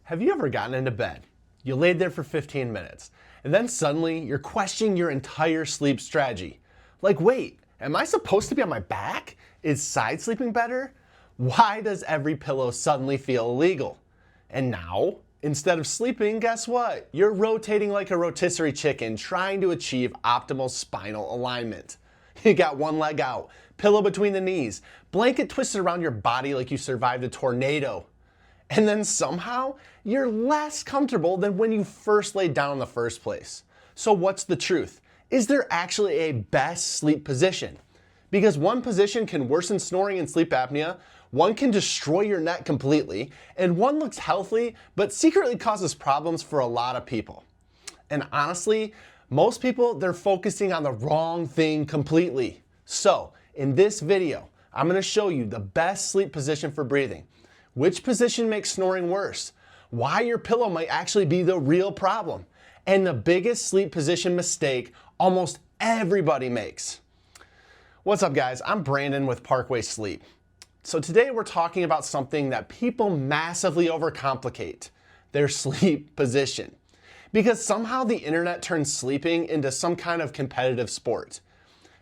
Have you ever gotten into bed? You laid there for 15 minutes, and then suddenly you're questioning your entire sleep strategy. Like, wait, am I supposed to be on my back? Is side sleeping better? Why does every pillow suddenly feel illegal? And now, instead of sleeping, guess what? You're rotating like a rotisserie chicken trying to achieve optimal spinal alignment. You got one leg out, pillow between the knees, blanket twisted around your body like you survived a tornado. And then somehow, you're less comfortable than when you first laid down in the first place. So what's the truth? Is there actually a best sleep position? Because one position can worsen snoring and sleep apnea, one can destroy your neck completely, and one looks healthy but secretly causes problems for a lot of people. And honestly, most people, they're focusing on the wrong thing completely. So in this video, I'm going to show you the best sleep position for breathing. Which position makes snoring worse? Why your pillow might actually be the real problem? And the biggest sleep position mistake almost everybody makes. What's up, guys? I'm Brandon with Parkway Sleep. So today we're talking about something that people massively overcomplicate, their sleep position. Because somehow the internet turns sleeping into some kind of competitive sport.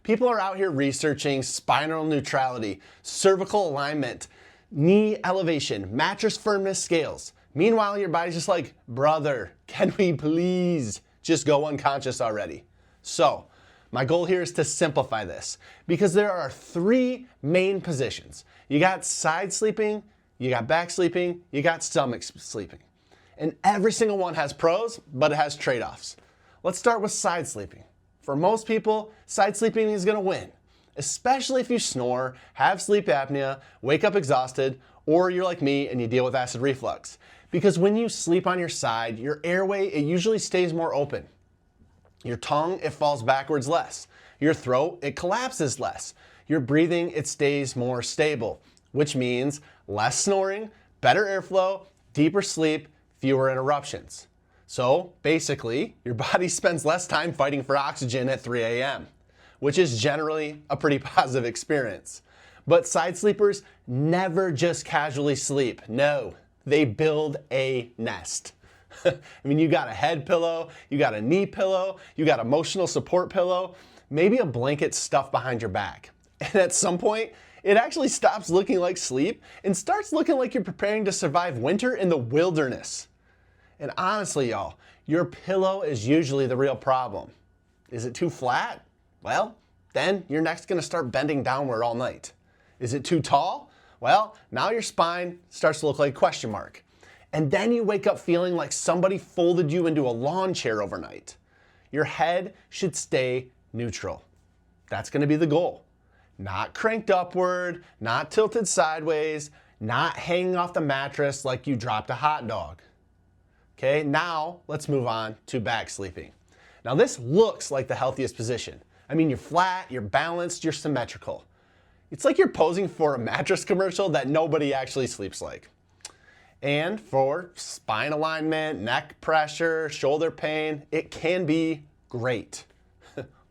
People are out here researching spinal neutrality, cervical alignment, knee elevation, mattress firmness scales. Meanwhile, your body's just like, brother, can we please just go unconscious already? So, my goal here is to simplify this because there are three main positions. You got side sleeping, you got back sleeping, you got stomach sleeping. And every single one has pros, but it has trade-offs. Let's start with side sleeping. For most people, side sleeping is gonna win, especially if you snore, have sleep apnea, wake up exhausted, or you're like me and you deal with acid reflux. Because when you sleep on your side, your airway, it usually stays more open. Your tongue, it falls backwards less. Your throat, it collapses less. Your breathing, it stays more stable, which means less snoring, better airflow, deeper sleep, fewer interruptions. So basically, your body spends less time fighting for oxygen at 3 a.m., which is generally a pretty positive experience. But side sleepers never just casually sleep. No, they build a nest. I mean, you got a head pillow, you got a knee pillow, you got emotional support pillow, maybe a blanket stuffed behind your back. And at some point, it actually stops looking like sleep and starts looking like you're preparing to survive winter in the wilderness. And honestly, y'all, your pillow is usually the real problem. Is it too flat? Well, then your neck's gonna start bending downward all night. Is it too tall? Well, now your spine starts to look like a question mark. And then you wake up feeling like somebody folded you into a lawn chair overnight. Your head should stay neutral. That's gonna be the goal. Not cranked upward, not tilted sideways, not hanging off the mattress like you dropped a hot dog. Okay, now let's move on to back sleeping. Now this looks like the healthiest position. I mean, you're flat, you're balanced, you're symmetrical. It's like you're posing for a mattress commercial that nobody actually sleeps like. And for spine alignment, neck pressure, shoulder pain, it can be great.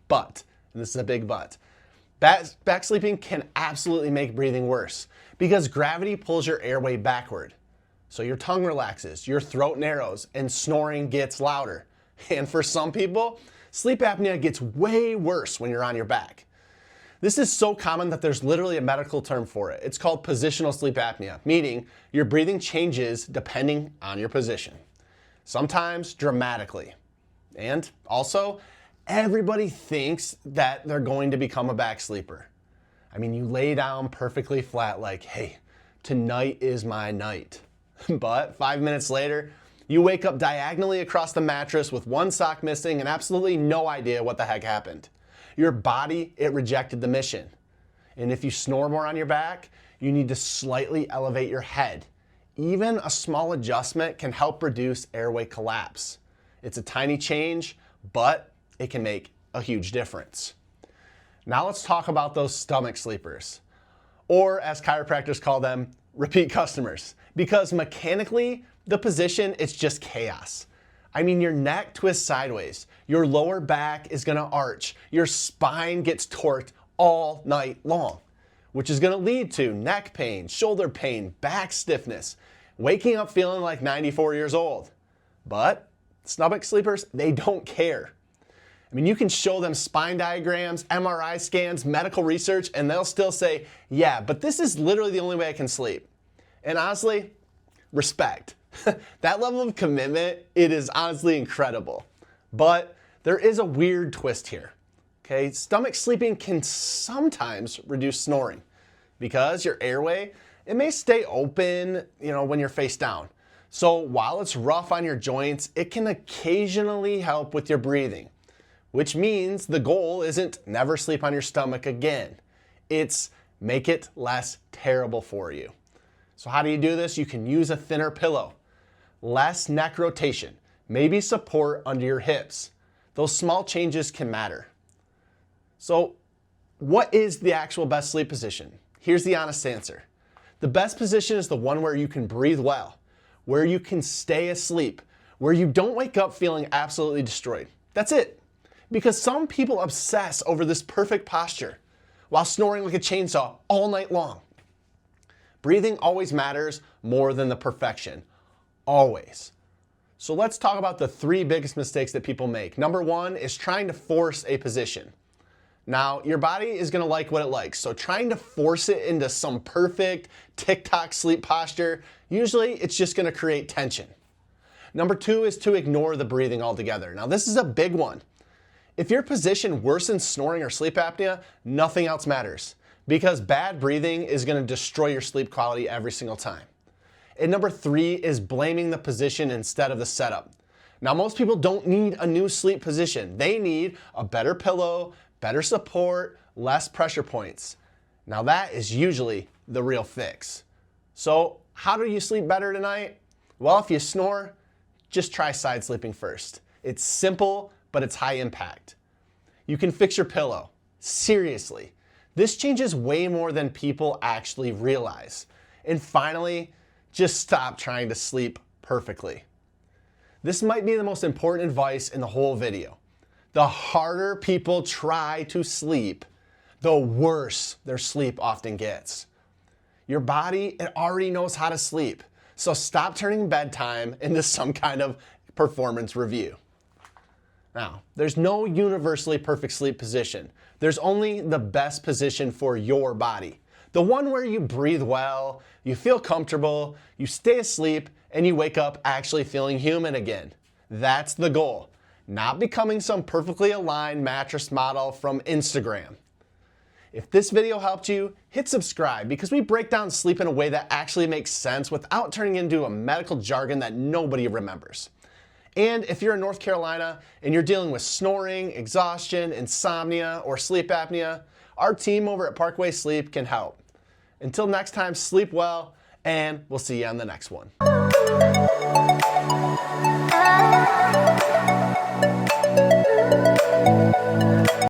But, and this is a big but, back sleeping can absolutely make breathing worse because gravity pulls your airway backward. So your tongue relaxes, your throat narrows, and snoring gets louder. And for some people, sleep apnea gets way worse when you're on your back. This is so common that there's literally a medical term for it. It's called positional sleep apnea, meaning your breathing changes depending on your position, sometimes dramatically. And also, everybody thinks that they're going to become a back sleeper. I mean, you lay down perfectly flat like, hey, tonight is my night. But 5 minutes later, you wake up diagonally across the mattress with one sock missing and absolutely no idea what the heck happened. Your body, it rejected the mission. And if you snore more on your back, you need to slightly elevate your head. Even a small adjustment can help reduce airway collapse. It's a tiny change, but it can make a huge difference. Now let's talk about those stomach sleepers, or as chiropractors call them, repeat customers. Because mechanically, the position, it's just chaos. I mean, your neck twists sideways, your lower back is gonna arch, your spine gets torqued all night long, which is gonna lead to neck pain, shoulder pain, back stiffness, waking up feeling like 94 years old. But stomach sleepers, they don't care. I mean, you can show them spine diagrams, MRI scans, medical research, and they'll still say, yeah, but this is literally the only way I can sleep. And honestly, respect. That level of commitment, it is honestly incredible. But there is a weird twist here. Okay, stomach sleeping can sometimes reduce snoring because your airway, it may stay open, when you're face down. So while it's rough on your joints, it can occasionally help with your breathing, which means the goal isn't never sleep on your stomach again. It's make it less terrible for you. So how do you do this? You can use a thinner pillow, less neck rotation, maybe support under your hips. Those small changes can matter. So what is the actual best sleep position? Here's the honest answer. The best position is the one where you can breathe well, where you can stay asleep, where you don't wake up feeling absolutely destroyed. That's it. Because some people obsess over this perfect posture while snoring like a chainsaw all night long. Breathing always matters more than the perfection. Always. So let's talk about the 3 biggest mistakes that people make. Number 1 is trying to force a position. Now, your body is going to like what it likes, so trying to force it into some perfect TikTok sleep posture, usually it's just going to create tension. Number 2 is to ignore the breathing altogether. Now, this is a big one. If your position worsens snoring or sleep apnea, nothing else matters because bad breathing is going to destroy your sleep quality every single time. And number 3 is blaming the position instead of the setup. Now, most people don't need a new sleep position. They need a better pillow, better support, less pressure points. Now that is usually the real fix. So how do you sleep better tonight? Well, if you snore, just try side sleeping first. It's simple, but it's high impact. You can fix your pillow. Seriously, this changes way more than people actually realize. And finally, just stop trying to sleep perfectly. This might be the most important advice in the whole video. The harder people try to sleep, the worse their sleep often gets. Your body, it already knows how to sleep. So stop turning bedtime into some kind of performance review. Now, there's no universally perfect sleep position. There's only the best position for your body. The one where you breathe well, you feel comfortable, you stay asleep, and you wake up actually feeling human again. That's the goal. Not becoming some perfectly aligned mattress model from Instagram. If this video helped you, hit subscribe because we break down sleep in a way that actually makes sense without turning into a medical jargon that nobody remembers. And if you're in North Carolina and you're dealing with snoring, exhaustion, insomnia, or sleep apnea, our team over at Parkway Sleep can help. Until next time, sleep well, and we'll see you on the next one.